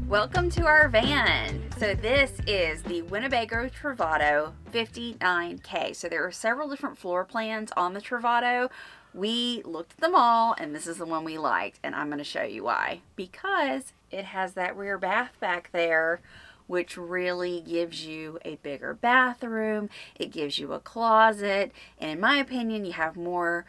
Welcome to our van. So this is the Winnebago Travato 59K. So there are several different floor plans on the Travato. We looked at them all and this is the one we liked, and I'm going to show you why. Because it has that rear bath back there, which really gives you a bigger bathroom. It gives you a closet, and in my opinion you have more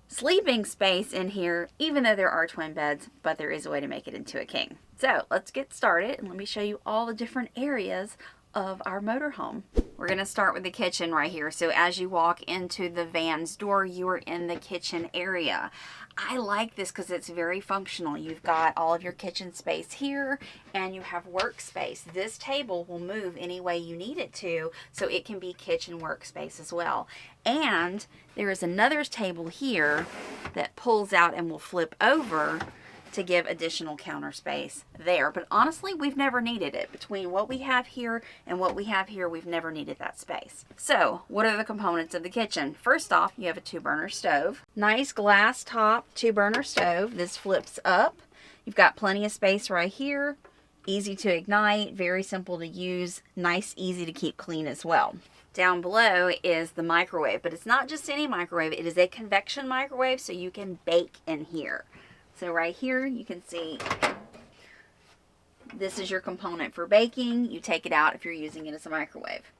sleeping space in here, even though there are twin beds, but there is a way to make it into a king. So let's get started and let me show you all the different areas of our motorhome. We're going to start with the kitchen right here. So as you walk into the van's door, you are in the kitchen area. I like this because it's very functional. You've got all of your kitchen space here and you have workspace. This table will move any way you need it to, so it can be kitchen workspace as well. And there is another table here that pulls out and will flip over to give additional counter space there. But honestly, we've never needed it. Between what we have here and what we have here, we've never needed that space. So what are the components of the kitchen? First off, you have a 2-burner stove. Nice glass top 2-burner stove. This flips up. You've got plenty of space right here. Easy to ignite, very simple to use, nice, easy to keep clean as well. Down below is the microwave, but it's not just any microwave. It is a convection microwave, so you can bake in here. So right here, you can see this is your component for baking. You take it out if you're using it as a microwave.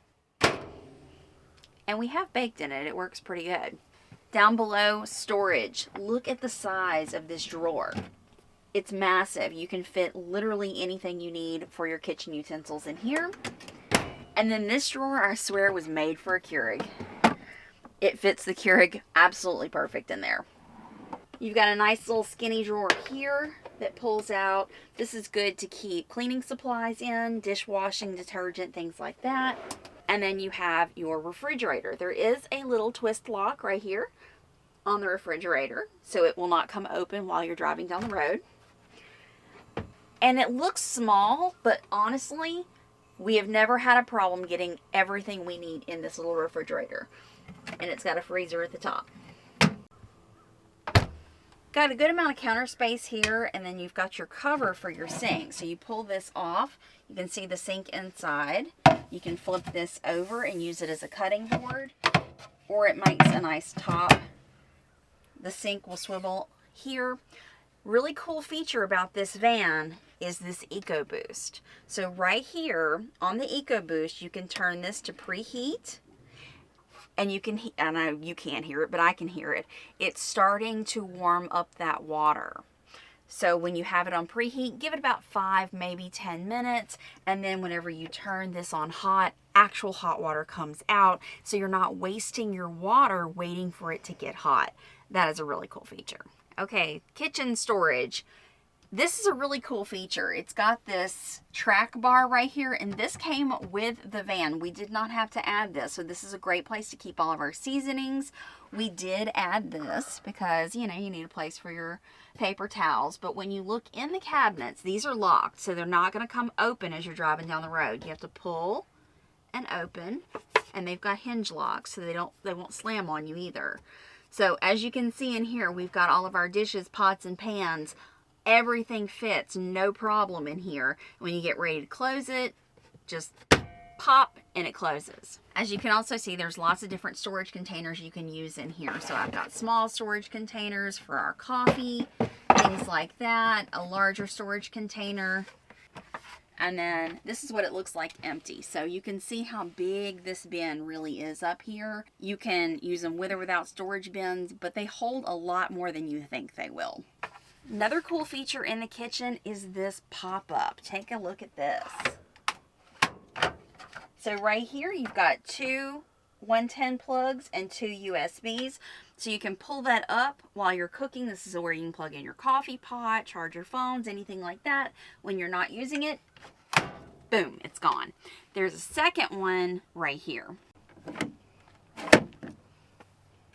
And we have baked in it. It works pretty good. Down below, storage. Look at the size of this drawer. It's massive. You can fit literally anything you need for your kitchen utensils in here. And then this drawer, I swear, was made for a Keurig. It fits the Keurig absolutely perfect in there. You've got a nice little skinny drawer here that pulls out. This is good to keep cleaning supplies in, dishwashing, detergent, things like that. And then you have your refrigerator. There is a little twist lock right here on the refrigerator, so it will not come open while you're driving down the road. And it looks small, but honestly, we have never had a problem getting everything we need in this little refrigerator. And it's got a freezer at the top. Got a good amount of counter space here, and then you've got your cover for your sink. So you pull this off, you can see the sink inside. You can flip this over and use it as a cutting board, or it makes a nice top. The sink will swivel here. Really cool feature about this van is this EcoBoost. So right here on the EcoBoost, you can turn this to preheat. And you can, I know you can't hear it, but I can hear it. It's starting to warm up that water. So when you have it on preheat, give it about 5, maybe 10 minutes. And then whenever you turn this on hot, actual hot water comes out. So you're not wasting your water waiting for it to get hot. That is a really cool feature. Okay, kitchen storage. This is a really cool feature. It's got this track bar right here, and this came with the van. We did not have to add this, so this is a great place to keep all of our seasonings. We did add this because, you know, you need a place for your paper towels, but when you look in the cabinets, these are locked, so they're not going to come open as you're driving down the road. You have to pull and open, and they've got hinge locks, so they won't slam on you either. So as you can see in here, we've got all of our dishes, pots, and pans. Everything fits, no problem in here. When you get ready to close it, just pop and it closes. As you can also see, there's lots of different storage containers you can use in here. So I've got small storage containers for our coffee, things like that, a larger storage container. And then this is what it looks like empty. So you can see how big this bin really is up here. You can use them with or without storage bins, but they hold a lot more than you think they will. Another cool feature in the kitchen is this pop-up. Take a look at this. So right here you've got 2 110 plugs and 2 USBs. So you can pull that up while you're cooking. This is where you can plug in your coffee pot, charge your phones, anything like that. When you're not using it, boom, it's gone. There's a second one right here.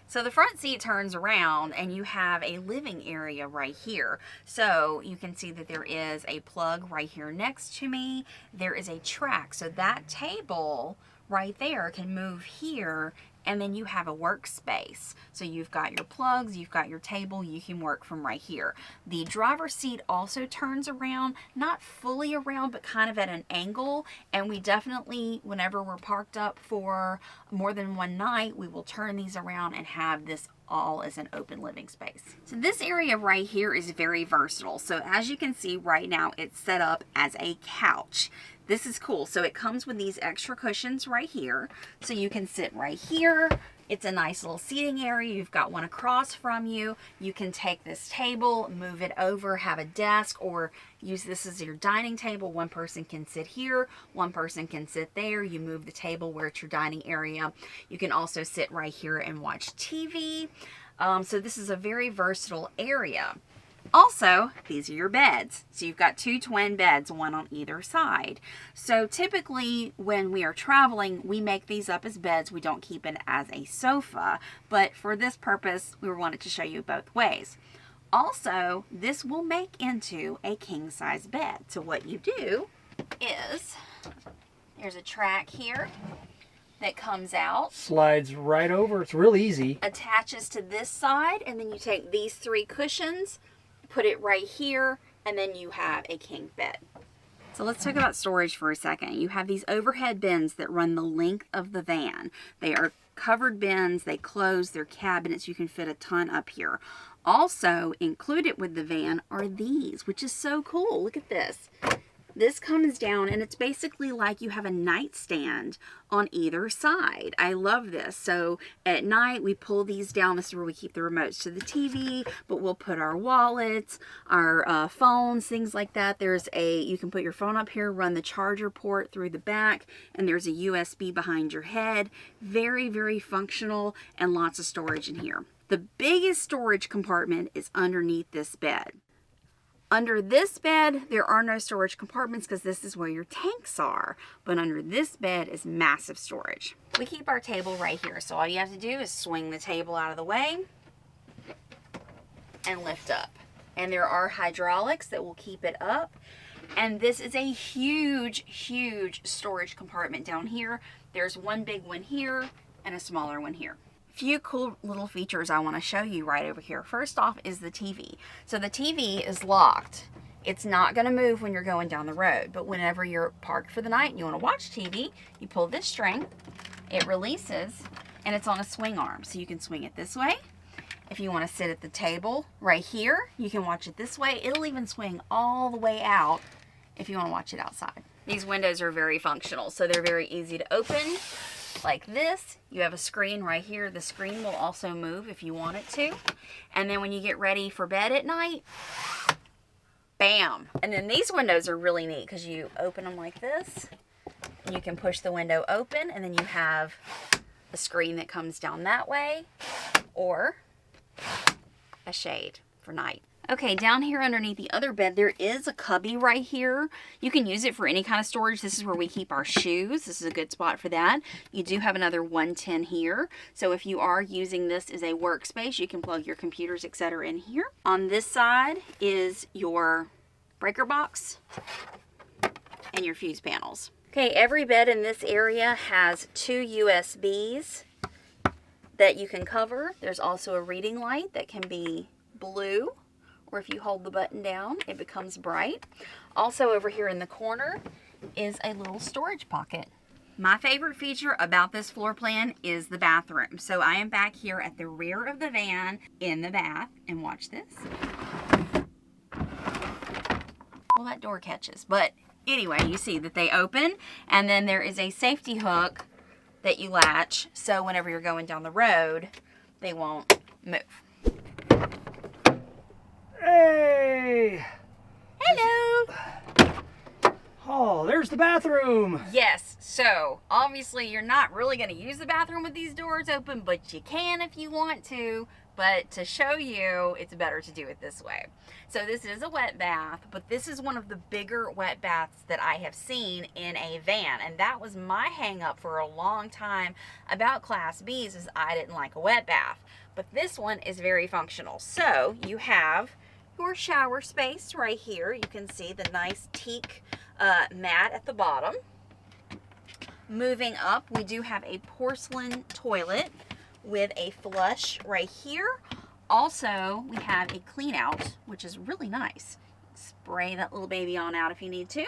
So the front seat turns around and you have a living area right here. So you can see that there is a plug right here next to me. There is a track. So that table right there can move here, and then you have a workspace. So you've got your plugs, you've got your table, you can work from right here. The driver's seat also turns around, not fully around, but kind of at an angle. And we definitely, whenever we're parked up for more than one night, we will turn these around and have this all as an open living space. So this area right here is very versatile. So as you can see right now, it's set up as a couch. This is cool. So it comes with these extra cushions right here. So you can sit right here. It's a nice little seating area. You've got one across from you. You can take this table, move it over, have a desk, or use this as your dining table. One person can sit here, one person can sit there. You move the table where it's your dining area. You can also sit right here and watch TV. So this is a very versatile area. Also, these are your beds. So you've got two twin beds, one on either side. So typically when we are traveling, we make these up as beds. We don't keep it as a sofa. But for this purpose, we wanted to show you both ways. Also, this will make into a king size bed. So what you do is, there's a track here that comes out. Slides right over. It's real easy. Attaches to this side, and then you take these three cushions, put it right here, and then you have a king bed. So let's talk about storage for a second. You have these overhead bins that run the length of the van. They are covered bins, they close, they're cabinets. You can fit a ton up here. Also included with the van are these, which is so cool. Look at this. This comes down and it's basically like you have a nightstand on either side. I love this. So at night we pull these down. This is where we keep the remotes to the TV, but we'll put our wallets, our phones, things like that. You can put your phone up here, run the charger port through the back, and there's a USB behind your head. Very, very functional and lots of storage in here. The biggest storage compartment is underneath this bed. Under this bed, there are no storage compartments because this is where your tanks are. But under this bed is massive storage. We keep our table right here. So all you have to do is swing the table out of the way and lift up. And there are hydraulics that will keep it up. And this is a huge, huge storage compartment down here. There's one big one here and a smaller one here. Few cool little features I want to show you right over here. First off is the TV. So the TV is locked. It's not going to move when you're going down the road, but whenever you're parked for the night and you want to watch TV, you pull this string, it releases, and it's on a swing arm. So you can swing it this way. If you want to sit at the table right here, you can watch it this way. It'll even swing all the way out if you want to watch it outside. These windows are very functional, so they're very easy to open. Like this, you have a screen right here. The screen will also move if you want it to. And then when you get ready for bed at night, bam. And then these windows are really neat because you open them like this. And you can push the window open, and then you have a screen that comes down that way, or a shade for night. Okay, down here underneath the other bed, there is a cubby right here. You can use it for any kind of storage. This is where we keep our shoes. This is a good spot for that. You do have another 110 here. So if you are using this as a workspace, you can plug your computers, etc. in here. On this side is your breaker box and your fuse panels. Okay, every bed in this area has 2 USBs that you can cover. There's also a reading light that can be blue, or if you hold the button down, it becomes bright. Also over here in the corner is a little storage pocket. My favorite feature about this floor plan is the bathroom. So I am back here at the rear of the van in the bath, and watch this. Well, that door catches, but anyway, you see that they open, and then there is a safety hook that you latch, so whenever you're going down the road, they won't move. Hey! Hello! Oh, there's the bathroom. Yes, so obviously you're not really going to use the bathroom with these doors open, but you can if you want to. But to show you, it's better to do it this way. So this is a wet bath, but this is one of the bigger wet baths that I have seen in a van. And that was my hang up for a long time about Class B's, is I didn't like a wet bath. But this one is very functional. So you have your shower space right here. You can see the nice teak mat at the bottom. Moving up, we do have a porcelain toilet with a flush right here. Also, we have a clean out, which is really nice. Spray that little baby on out if you need to.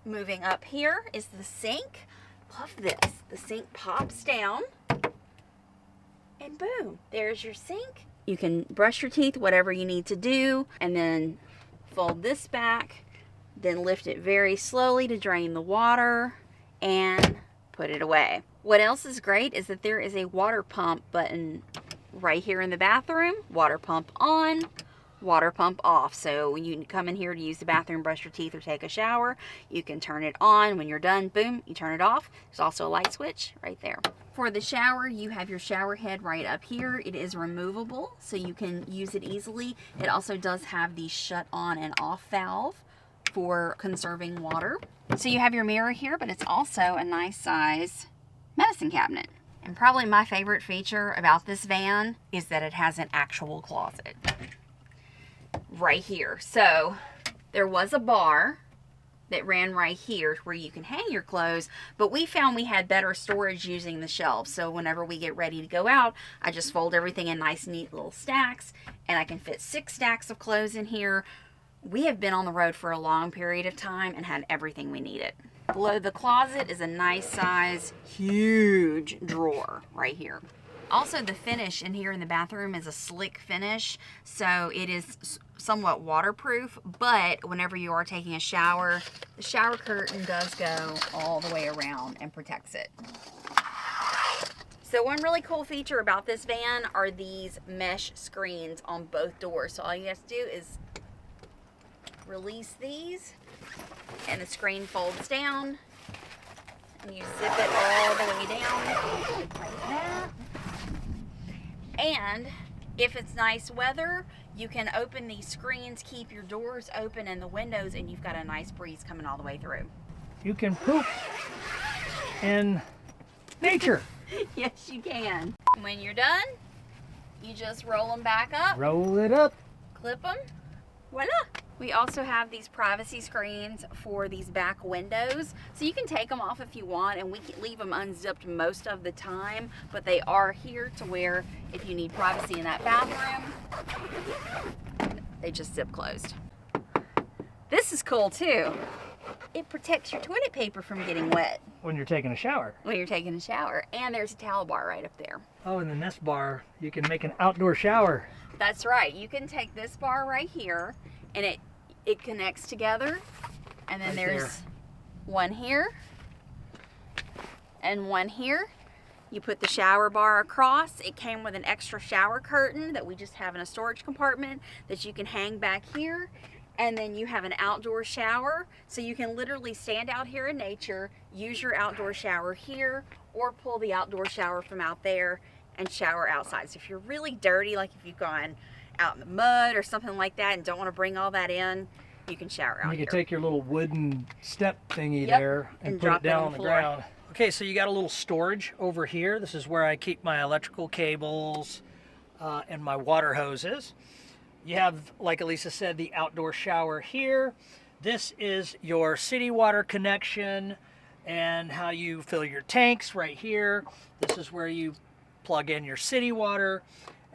Moving up here is the sink. Love this. The sink pops down and boom, there's your sink. You can brush your teeth, whatever you need to do, and then fold this back, then lift it very slowly to drain the water and put it away. What else is great is that there is a water pump button right here in the bathroom. Water pump on, water pump off. So when you come in here to use the bathroom, brush your teeth, or take a shower, you can turn it on. When you're done, boom, you turn it off. There's also a light switch right there. For the shower, you have your shower head right up here. It is removable, so you can use it easily. It also does have the shut on and off valve for conserving water. So you have your mirror here, but it's also a nice size medicine cabinet. And probably my favorite feature about this van is that it has an actual closet right here. So there was a bar that ran right here where you can hang your clothes, but we found we had better storage using the shelves. So whenever we get ready to go out, I just fold everything in nice, neat little stacks, and I can fit 6 stacks of clothes in here. We have been on the road for a long period of time and had everything we needed. Below the closet is a nice size, huge drawer right here. Also, the finish in here in the bathroom is a slick finish, so it is somewhat waterproof, but whenever you are taking a shower, the shower curtain does go all the way around and protects it. So one really cool feature about this van are these mesh screens on both doors. So all you have to do is release these, and the screen folds down, and you zip it all the way down like that. And if it's nice weather, you can open these screens, keep your doors open and the windows, and you've got a nice breeze coming all the way through. You can poop in nature. Yes, you can. When you're done, you just roll them back up, Roll it up. clip them, voila. We also have these privacy screens for these back windows. So you can take them off if you want, and we can leave them unzipped most of the time, but they are here to where if you need privacy in that bathroom, they just zip closed. This is cool too. It protects your toilet paper from getting wet When you're taking a shower. when you're taking a shower. And there's a towel bar right up there. Oh, and in this bar, you can make an outdoor shower. That's right. You can take this bar right here, and it connects together, and then Right there's there. one here and one here. You put the shower bar across. It came with an extra shower curtain that we just have in a storage compartment that you can hang back here, and then you have an outdoor shower, so you can literally stand out here in nature, use your outdoor shower here, or pull the outdoor shower from out there and shower outside. So if you're really dirty, like if you've gone out in the mud or something like that and don't want to bring all that in, you can shower out You here. can take your little wooden step thingy Yep, there and and put drop it it down on on the the floor. ground. Okay, so you got a little storage over here. This is where I keep my electrical cables and my water hoses. You have, like Elisa said, the outdoor shower here. This is your city water connection and how you fill your tanks right here. This is where you plug in your city water,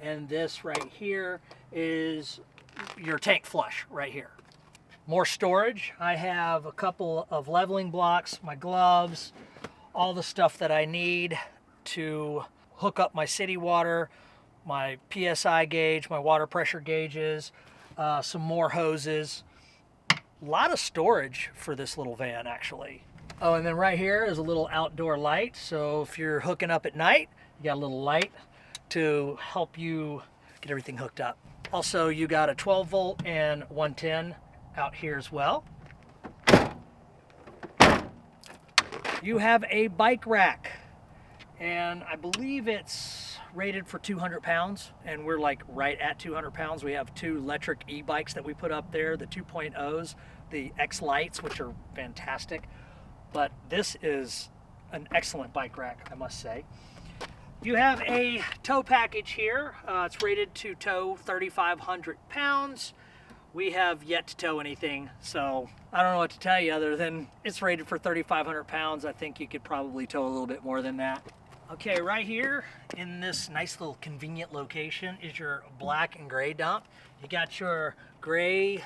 and this right here is your tank flush right here. More storage. I have a couple of leveling blocks, my gloves, all the stuff that I need to hook up my city water, my PSI gauge, my water pressure gauges, some more hoses. A lot of storage for this little van, actually. Oh, and then right here is a little outdoor light. So if you're hooking up at night, you got a little light to help you get everything hooked up. Also, you got a 12 volt and 110 out here as well. You have a bike rack, and I believe it's rated for 200 pounds, and we're like right at 200 pounds. We have 2 electric e-bikes that we put up there, the 2.0s, the X Lights, which are fantastic. But this is an excellent bike rack, I must say. You have a tow package here. It's rated to tow 3,500 pounds. We have yet to tow anything, so I don't know what to tell you other than it's rated for 3,500 pounds. I think you could probably tow a little bit more than that. Okay, right here in this nice little convenient location is your black and gray dump. You got your gray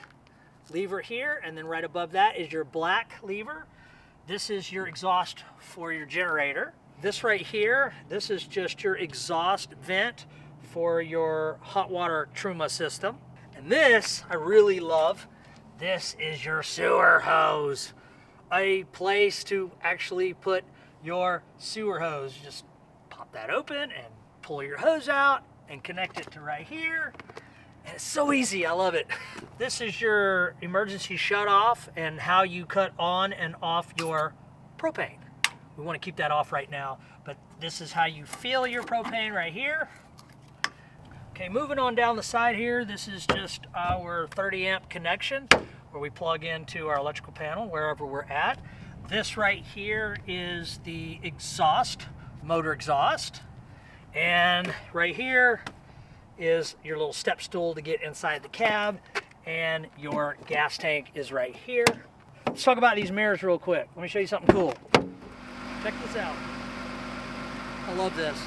lever here, and then right above that is your black lever. This is your exhaust for your generator. This right here, this is just your exhaust vent for your hot water Truma system. And this, I really love, this is your sewer hose. A place to actually put your sewer hose. Just pop that open and pull your hose out and connect it to right here. And it's so easy, I love it. This is your emergency shut off and how you cut on and off your propane. We want to keep that off right now, but this is how you fill your propane right here. Okay, moving on down the side here, this is just our 30 amp connection where we plug into our electrical panel wherever we're at. This right here is the exhaust, motor exhaust. And right here is your little step stool to get inside the cab, and your gas tank is right here. Let's talk about these mirrors real quick. Let me show you something cool. Check this out. I love this.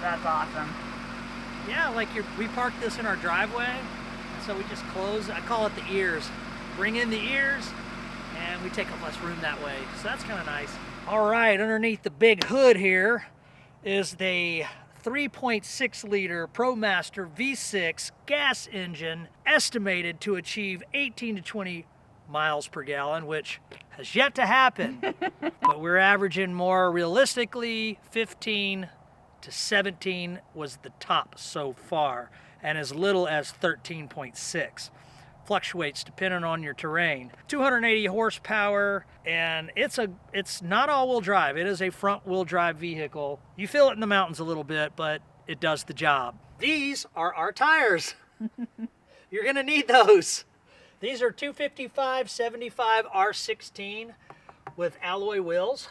That's awesome. Yeah, like we parked this in our driveway, so we just close, I call it the ears. Bring in the ears, and we take up less room that way. So that's kind of nice. All right, underneath the big hood here is the 3.6 liter ProMaster V6 gas engine, estimated to achieve 18 to 20 miles per gallon, which has yet to happen. But we're averaging more realistically 15 to 17 was the top so far, and as little as 13.6. Fluctuates depending on your terrain. 280 horsepower, and it's not all-wheel drive. It is a front-wheel drive vehicle. You feel it in the mountains a little bit, but it does the job. These are our tires. You're gonna need those. These are 255/75 R16 with alloy wheels.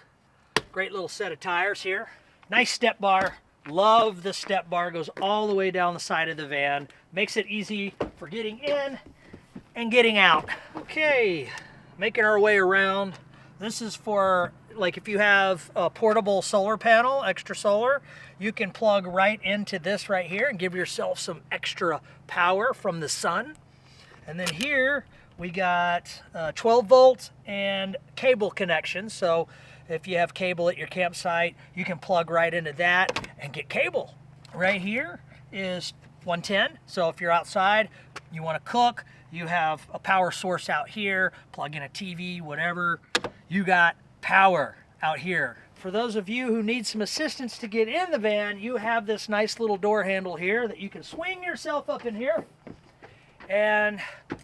Great little set of tires here. Nice step bar. Love the step bar. Goes all the way down the side of the van. Makes it easy for getting in and getting out. Okay, making our way around. This is for, like, if you have a portable solar panel, extra solar, you can plug right into this right here and give yourself some extra power from the sun. And then here we got 12 volts and cable connection. So if you have cable at your campsite, you can plug right into that and get cable. Right here is 110. So if you're outside, you want to cook, you have a power source out here, plug in a TV, whatever, you got power out here. For those of you who need some assistance to get in the van, you have this nice little door handle here that you can swing yourself up in here. And,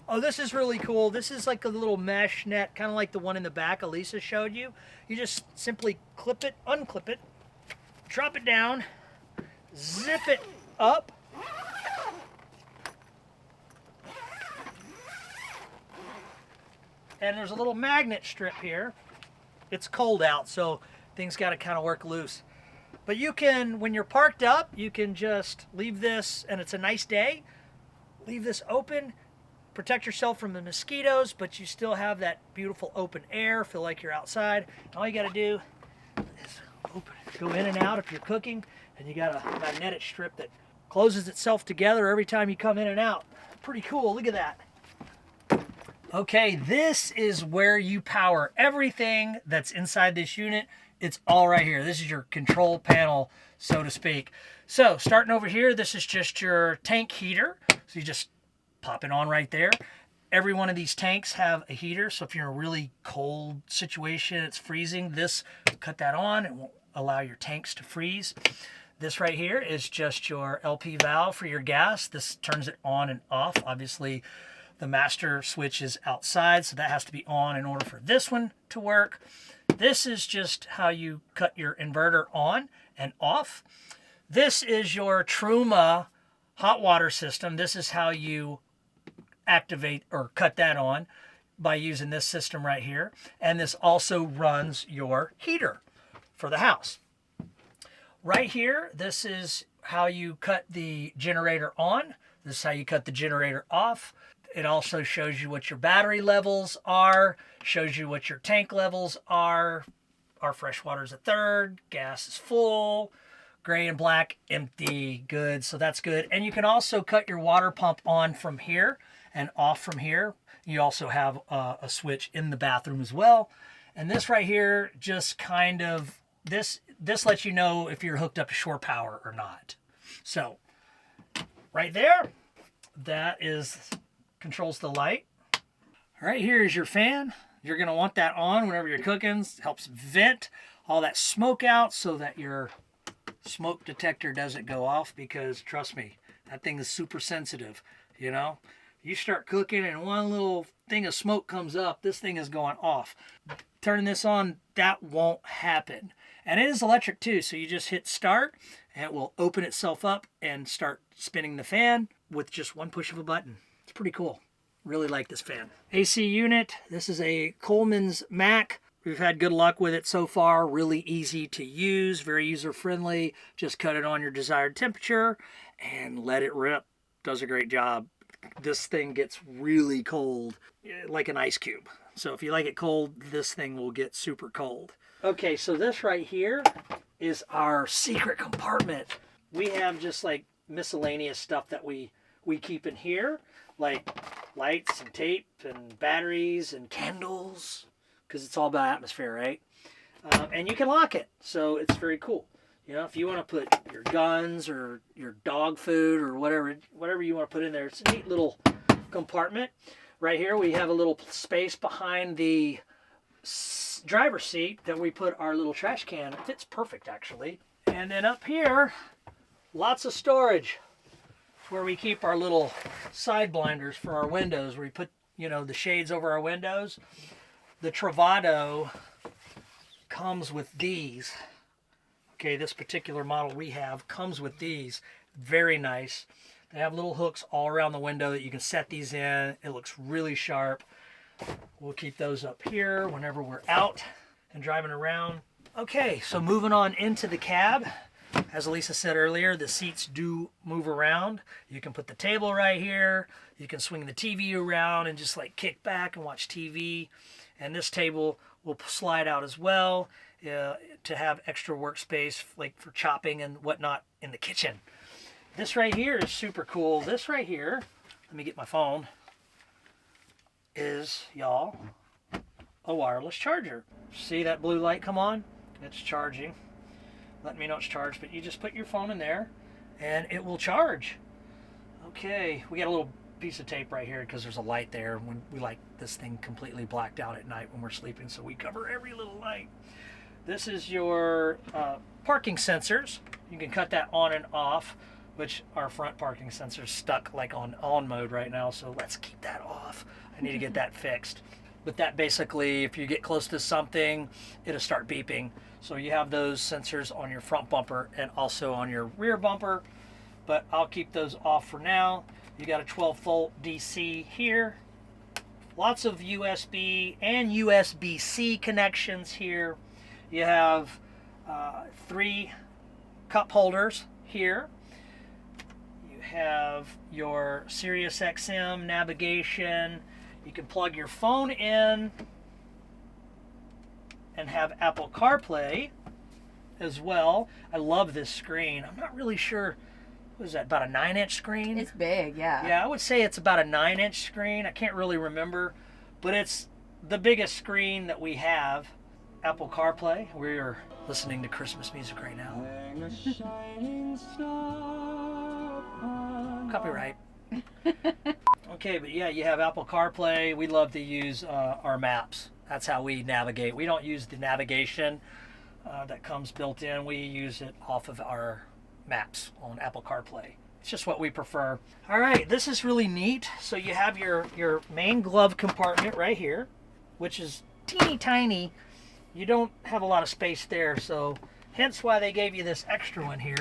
oh, this is really cool. This is like a little mesh net, kind of like the one in the back Elisa showed you. You just simply clip it, unclip it, drop it down, zip it up. And there's a little magnet strip here. It's cold out, so things got to kind of work loose. But you can, when you're parked up, you can just leave this, and it's a nice day, leave this open, protect yourself from the mosquitoes, but you still have that beautiful open air, feel like you're outside. All you got to do is open it, go in and out if you're cooking, and you got a magnetic strip that closes itself together every time you come in and out. Pretty cool, look at that. Okay, this is where you power everything that's inside this unit. It's all right here. This is your control panel, so to speak. So starting over here, this is just your tank heater. So you just pop it on right there. Every one of these tanks have a heater. So if you're in a really cold situation, it's freezing, this, cut that on. It won't allow your tanks to freeze. This right here is just your LP valve for your gas. This turns it on and off. Obviously, the master switch is outside, so that has to be on in order for this one to work. This is just how you cut your inverter on and off. This is your Truma hot water system. This is how you activate or cut that on by using this system right here. And this also runs your heater for the house. Right here, this is how you cut the generator on. This is how you cut the generator off. It also shows you what your battery levels are, shows you what your tank levels are. Our fresh water is a third, gas is full, gray and black, empty, good, so that's good. And you can also cut your water pump on from here and off from here. You also have a switch in the bathroom as well. And this right here just kind of, this lets you know if you're hooked up to shore power or not. So right there, that controls the light. Right here is your fan. You're gonna want that on whenever you're cooking. It helps vent all that smoke out so that your smoke detector doesn't go off, because trust me, that thing is super sensitive. You know, you start cooking and one little thing of smoke comes up, this thing is going off. Turning this on, that won't happen. And it is electric too, so you just hit start and it will open itself up and start spinning the fan with just one push of a button. It's pretty cool. Really like this fan. AC unit, this is a Coleman's Mac. We've had good luck with it so far. Really easy to use, very user-friendly. Just cut it on your desired temperature and let it rip. Does a great job. This thing gets really cold, like an ice cube. So if you like it cold, this thing will get super cold. Okay, so this right here is our secret compartment. We have just like miscellaneous stuff that we keep in here, like lights and tape and batteries and candles, because it's all about atmosphere, right? And you can lock it, so it's very cool. You know, if you want to put your guns or your dog food or whatever you want to put in there, it's a neat little compartment. Right here we have a little space behind the driver's seat that we put our little trash can. It fits perfect, actually. And then up here, lots of storage. It's where we keep our little side blinders for our windows, where we put, you know, the shades over our windows. The Travato comes with these. Okay, this particular model we have comes with these. Very nice. They have little hooks all around the window that you can set these in. It looks really sharp. We'll keep those up here whenever we're out and driving around. Okay, so moving on into the cab. As Elisa said earlier, the seats do move around. You can put the table right here. You can swing the TV around and just like kick back and watch TV. And this table will slide out as well to have extra workspace, like for chopping and whatnot in the kitchen. This right here is super cool. This right here, let me get my phone, is, y'all, a wireless charger. See that blue light come on? It's charging. Let me know it's charged, but you just put your phone in there and it will charge. Okay, we got a little piece of tape right here because there's a light there. When we like this thing completely blacked out at night when we're sleeping, so we cover every little light. This is your parking sensors. You can cut that on and off, which our front parking sensor's stuck like on mode right now, so let's keep that off. I need to get that fixed. But that basically, if you get close to something, it'll start beeping. So you have those sensors on your front bumper and also on your rear bumper, but I'll keep those off for now. You got a 12-volt DC here. Lots of USB and USB-C connections here. You have 3 cup holders here. You have your Sirius XM navigation. You can plug your phone in and have Apple CarPlay as well. I love this screen. I'm not really sure, what is that, about a 9-inch screen? It's big, yeah. Yeah, I would say it's about a 9-inch screen. I can't really remember, but it's the biggest screen that we have. Apple CarPlay. We're listening to Christmas music right now. Copyright. Okay, but yeah, you have Apple CarPlay. We love to use our maps. That's how we navigate. We don't use the navigation that comes built in. We use it off of our maps on Apple CarPlay. It's just what we prefer. All right, this is really neat. So you have your main glove compartment right here, which is teeny tiny. You don't have a lot of space there, so hence why they gave you this extra one here.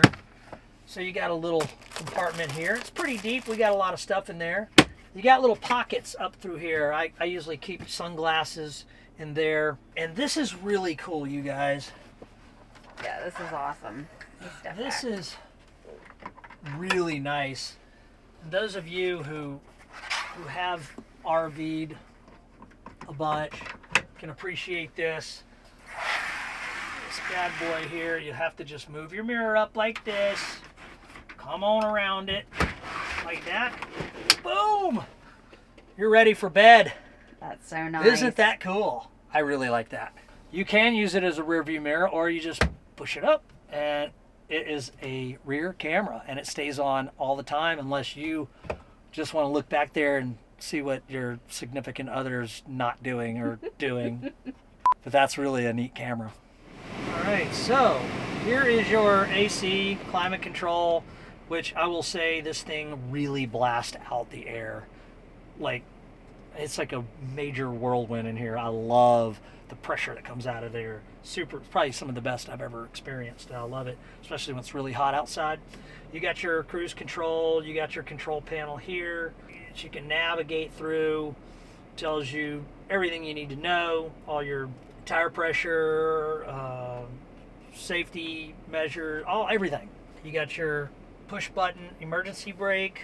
So you got a little compartment here. It's pretty deep. We got a lot of stuff in there. You got little pockets up through here. I usually keep sunglasses in there. And this is really cool, you guys. Yeah, this is awesome. This is really nice. those of you who have RV'd a bunch can appreciate this. This bad boy here, you have to just move your mirror up like this. Come on around it like that. Boom! You're ready for bed. That's so nice. Isn't that cool? I really like that. You can use it as a rear view mirror, or you just push it up and it is a rear camera and it stays on all the time unless you just want to look back there and see what your significant other's not doing or doing. But that's really a neat camera. All right, so here is your AC climate control, which I will say this thing really blasts out the air. Like, it's like a major whirlwind in here. I love the pressure that comes out of there. Super, probably some of the best I've ever experienced. I love it, especially when it's really hot outside. You got your cruise control, you got your control panel here that you can navigate through. Tells you everything you need to know, all your tire pressure, safety measures, everything. You got your push button emergency brake.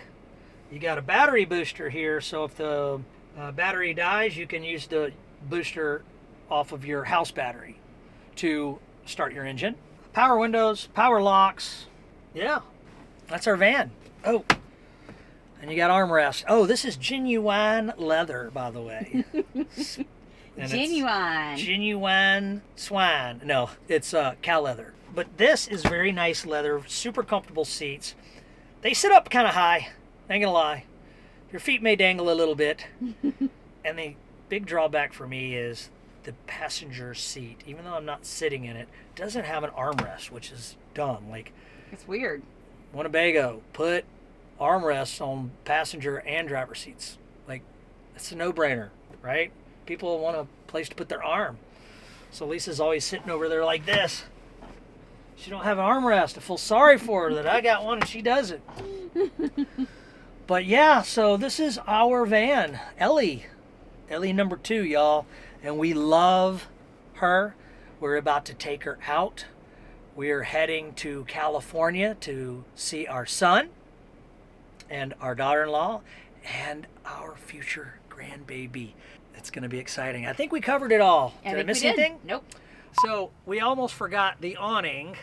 You got a battery booster here, so if the battery dies, you can use the booster off of your house battery to start your engine. Power windows, power locks. Yeah, that's our van. Oh, and you got armrests. Oh, this is genuine leather, by the way. And genuine. Genuine swine. No, it's cow leather. But this is very nice leather, super comfortable seats. They sit up kind of high, ain't gonna lie. Your feet may dangle a little bit. And the big drawback for me is the passenger seat, even though I'm not sitting in it, doesn't have an armrest, which is dumb. Like, it's weird. Winnebago, put armrests on passenger and driver seats. Like, it's a no-brainer, right? People want a place to put their arm. So Lisa's always sitting over there like this. She don't have an armrest. I feel sorry for her that I got one and she doesn't. But yeah, so this is our van, Ellie number 2, y'all, and we love her. We're about to take her out. We're heading to California to see our son and our daughter-in-law and our future grandbaby. It's going to be exciting. I think we covered it all. Did I miss anything? Nope. So we almost forgot the awning.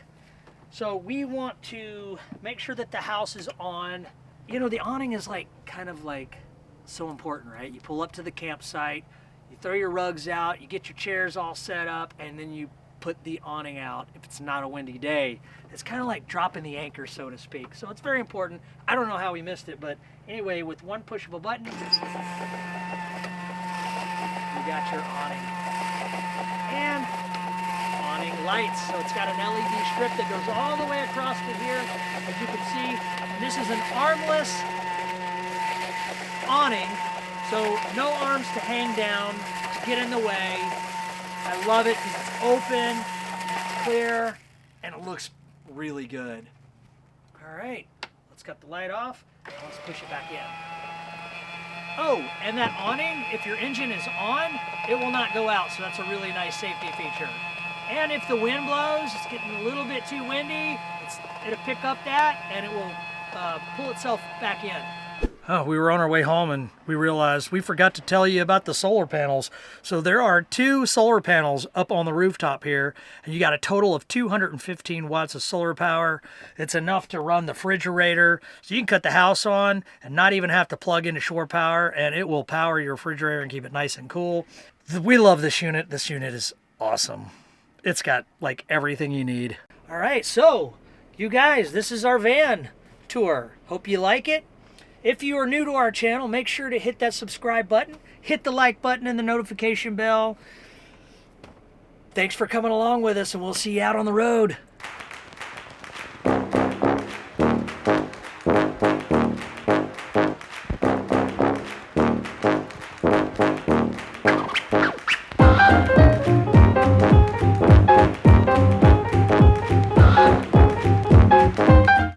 So we want to make sure that the house is on. You know, the awning is like kind of like so important, right? You pull up to the campsite, you throw your rugs out, you get your chairs all set up, and then you put the awning out if it's not a windy day. It's kind of like dropping the anchor, so to speak. So it's very important. I don't know how we missed it, but anyway, with one push of a button, you got your awning. And awning lights. So it's got an LED strip that goes all the way across to here, as you can see. And this is an armless awning, so no arms to hang down to get in the way. I love it because it's open, it's clear, and it looks really good. All right, let's cut the light off and let's push it back in. Oh, and that awning, if your engine is on, it will not go out, so that's a really nice safety feature. And if the wind blows, it's getting a little bit too windy, it'll pick up that and it will pull itself back in. Oh, we were on our way home and we realized we forgot to tell you about the solar panels. So there are 2 solar panels up on the rooftop here, and you got a total of 215 watts of solar power. It's enough to run the refrigerator. So you can cut the house on and not even have to plug into shore power, and it will power your refrigerator and keep it nice and cool. We love this unit. This unit is awesome. It's got like everything you need. All right, so you guys, this is our van tour. Hope you like it. If you are new to our channel, make sure to hit that subscribe button, hit the like button and the notification bell. Thanks for coming along with us, and we'll see you out on the road.